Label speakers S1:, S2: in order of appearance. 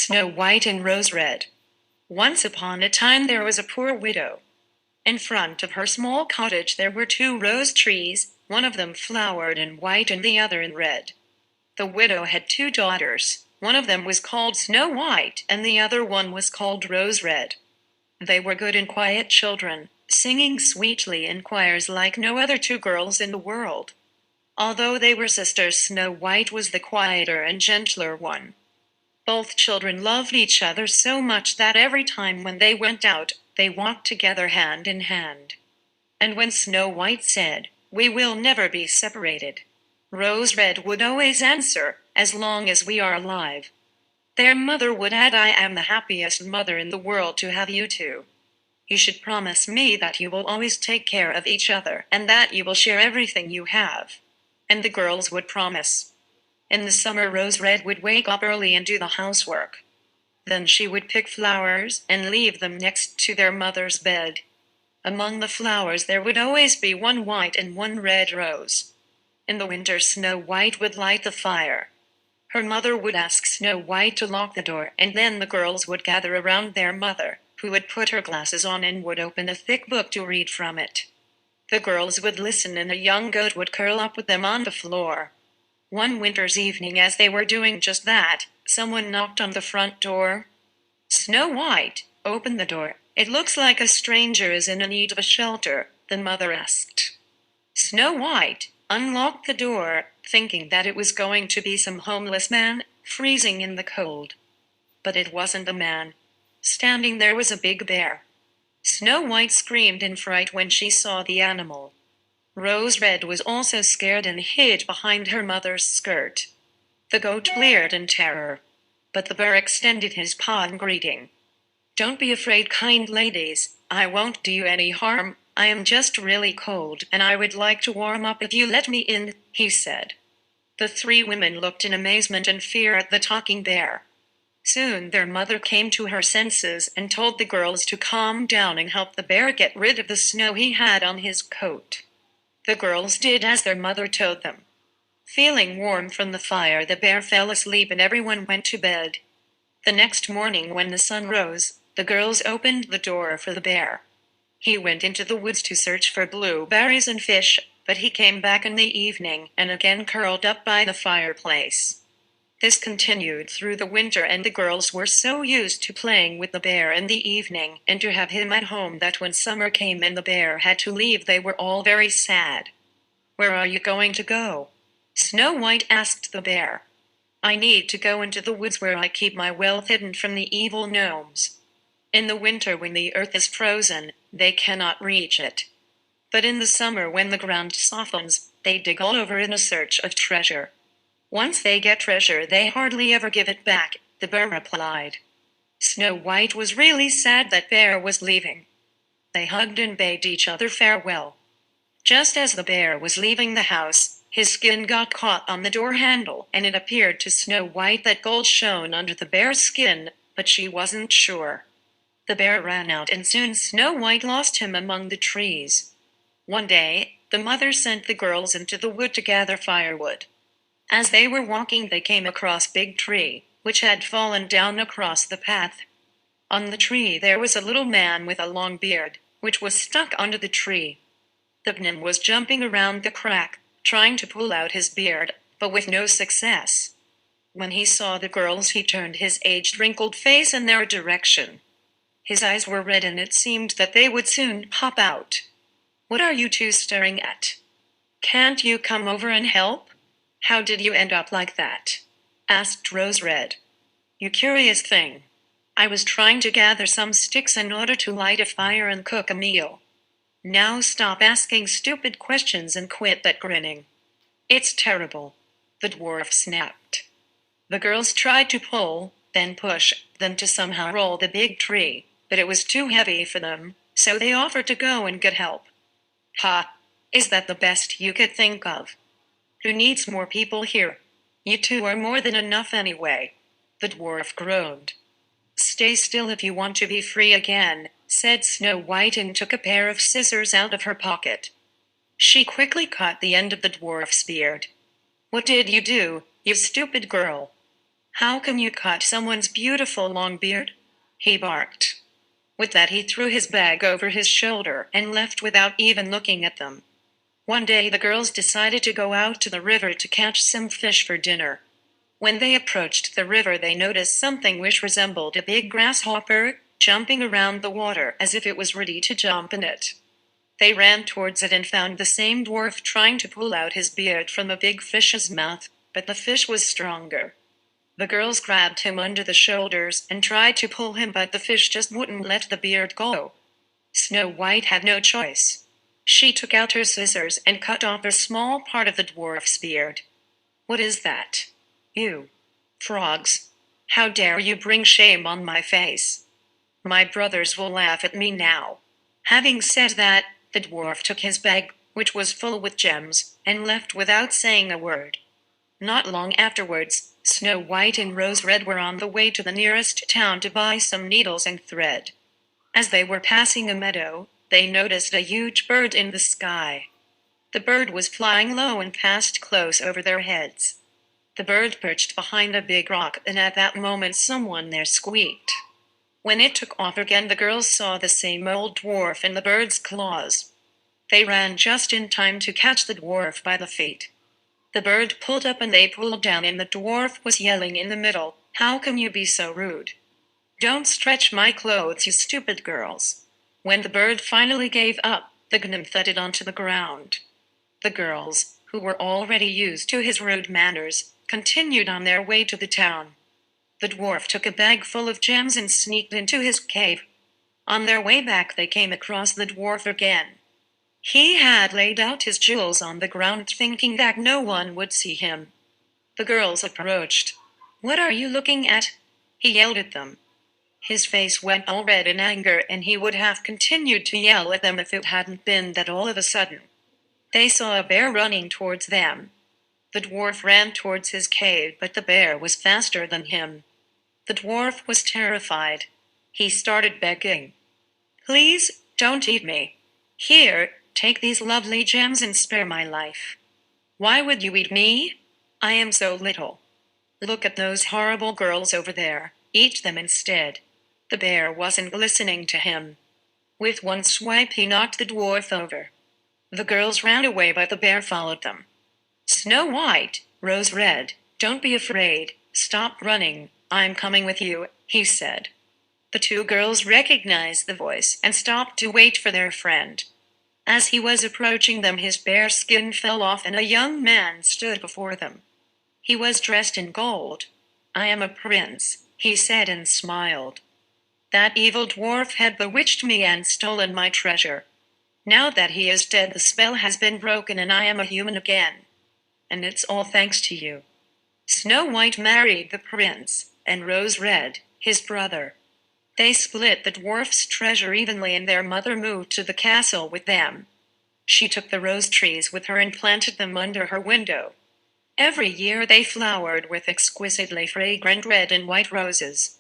S1: Snow White and Rose Red. Once upon a time there was a poor widow. In front of her small cottage there were two rose trees, one of them flowered in white and the other in red. The widow had two daughters. One of them was called Snow White and the other one was called Rose Red. They were good and quiet children, singing sweetly in choirs like no other two girls in the world. Although they were sisters, Snow White was the quieter and gentler one. Both children loved each other so much that every time when they went out, they walked together hand in hand. And when Snow White said, "We will never be separated," Rose Red would always answer, "As long as we are alive." Their mother would add, "I am the happiest mother in the world to have you two. You should promise me that you will always take care of each other and that you will share everything you have." And the girls would promise. In the summer, Rose Red would wake up early and do the housework. Then she would pick flowers and leave them next to their mother's bed. Among the flowers there would always be one white and one red rose. In the winter, Snow White would light the fire. Her mother would ask Snow White to lock the door, and then the girls would gather around their mother, who would put her glasses on and would open a thick book to read from it. The girls would listen and a young goat would curl up with them on the floor. One winter's evening, as they were doing just that, someone knocked on the front door. "Snow White, open the door. It looks like a stranger is in need of a shelter," the mother asked. Snow White unlocked the door, thinking that it was going to be some homeless man, freezing in the cold. But it wasn't a man. Standing there was a big bear. Snow White screamed in fright when she saw the animal. Rose Red was also scared and hid behind her mother's skirt. The goat bleated in terror. But the bear extended his paw in greeting. "Don't be afraid, kind ladies. I won't do you any harm. I am just really cold and I would like to warm up if you let me in," he said. The three women looked in amazement and fear at the talking bear. Soon their mother came to her senses and told the girls to calm down and help the bear get rid of the snow he had on his coat. The girls did as their mother told them. Feeling warm from the fire, the bear fell asleep and everyone went to bed. The next morning, when the sun rose, the girls opened the door for the bear. He went into the woods to search for blueberries and fish, but he came back in the evening and again curled up by the fireplace. This continued through the winter, and the girls were so used to playing with the bear in the evening and to have him at home that when summer came and the bear had to leave, they were all very sad. "Where are you going to go?" Snow White asked the bear. "I need to go into the woods where I keep my wealth hidden from the evil gnomes. In the winter, when the earth is frozen, they cannot reach it. But in the summer, when the ground softens, they dig all over in a search of treasure. Once they get treasure, they hardly ever give it back," the bear replied. Snow White was really sad that bear was leaving. They hugged and bade each other farewell. Just as the bear was leaving the house, his skin got caught on the door handle, and it appeared to Snow White that gold shone under the bear's skin, but she wasn't sure. The bear ran out and soon Snow White lost him among the trees. One day, the mother sent the girls into the wood to gather firewood. As they were walking, they came across a big tree, which had fallen down across the path. On the tree there was a little man with a long beard, which was stuck under the tree. The man was jumping around the crack, trying to pull out his beard, but with no success. When he saw the girls, he turned his aged, wrinkled face in their direction. His eyes were red and it seemed that they would soon pop out. "What are you two staring at? Can't you come over and help? How did you end up like that?" asked Rose Red. "You curious thing. I was trying to gather some sticks in order to light a fire and cook a meal. Now stop asking stupid questions and quit that grinning. It's terrible," the dwarf snapped. The girls tried to pull, then push, then to somehow roll the big tree, but it was too heavy for them, so they offered to go and get help. "Ha! Is that the best you could think of? Who needs more people here? You two are more than enough anyway," the dwarf groaned. "Stay still if you want to be free again," said Snow White and took a pair of scissors out of her pocket. She quickly cut the end of the dwarf's beard. "What did you do, you stupid girl?" "How can you cut someone's beautiful long beard?" he barked. With that he threw his bag over his shoulder and left without even looking at them. One day the girls decided to go out to the river to catch some fish for dinner. When they approached the river they noticed something which resembled a big grasshopper, jumping around the water as if it was ready to jump in it. They ran towards it and found the same dwarf trying to pull out his beard from a big fish's mouth, but the fish was stronger. The girls grabbed him under the shoulders and tried to pull him, but the fish just wouldn't let the beard go. Snow White had no choice. She took out her scissors and cut off a small part of the dwarf's beard. "What is that? You frogs! How dare you bring shame on my face? My brothers will laugh at me now." Having said that, the dwarf took his bag, which was full with gems, and left without saying a word. Not long afterwards, Snow White and Rose Red were on the way to the nearest town to buy some needles and thread. As they were passing a meadow, they noticed a huge bird in the sky. The bird was flying low and passed close over their heads. The bird perched behind a big rock, and at that moment someone there squeaked. When it took off again, the girls saw the same old dwarf in the bird's claws. They ran just in time to catch the dwarf by the feet. The bird pulled up and they pulled down, and the dwarf was yelling in the middle, "How can you be so rude? Don't stretch my clothes, you stupid girls." When the bird finally gave up, the gnome thudded onto the ground. The girls, who were already used to his rude manners, continued on their way to the town. The dwarf took a bag full of gems and sneaked into his cave. On their way back they came across the dwarf again. He had laid out his jewels on the ground, thinking that no one would see him. The girls approached. "What are you looking at?" he yelled at them. His face went all red in anger, and he would have continued to yell at them if it hadn't been that all of a sudden they saw a bear running towards them. The dwarf ran towards his cave, but the bear was faster than him. The dwarf was terrified. He started begging, "Please, don't eat me. Here, take these lovely gems and spare my life." "Why would you eat me? I am so little. Look at those horrible girls over there. Eat them instead." The bear wasn't listening to him. With one swipe he knocked the dwarf over. The girls ran away, but the bear followed them. "Snow White, Rose Red, don't be afraid. Stop running. I'm coming with you," he said. The two girls recognized the voice and stopped to wait for their friend. As he was approaching them, his bear skin fell off and a young man stood before them. He was dressed in gold. "I am a prince," he said and smiled. "That evil dwarf had bewitched me and stolen my treasure. Now that he is dead, the spell has been broken and I am a human again. And it's all thanks to you." Snow White married the prince, and Rose Red, his brother. They split the dwarf's treasure evenly, and their mother moved to the castle with them. She took the rose trees with her and planted them under her window. Every year they flowered with exquisitely fragrant red and white roses.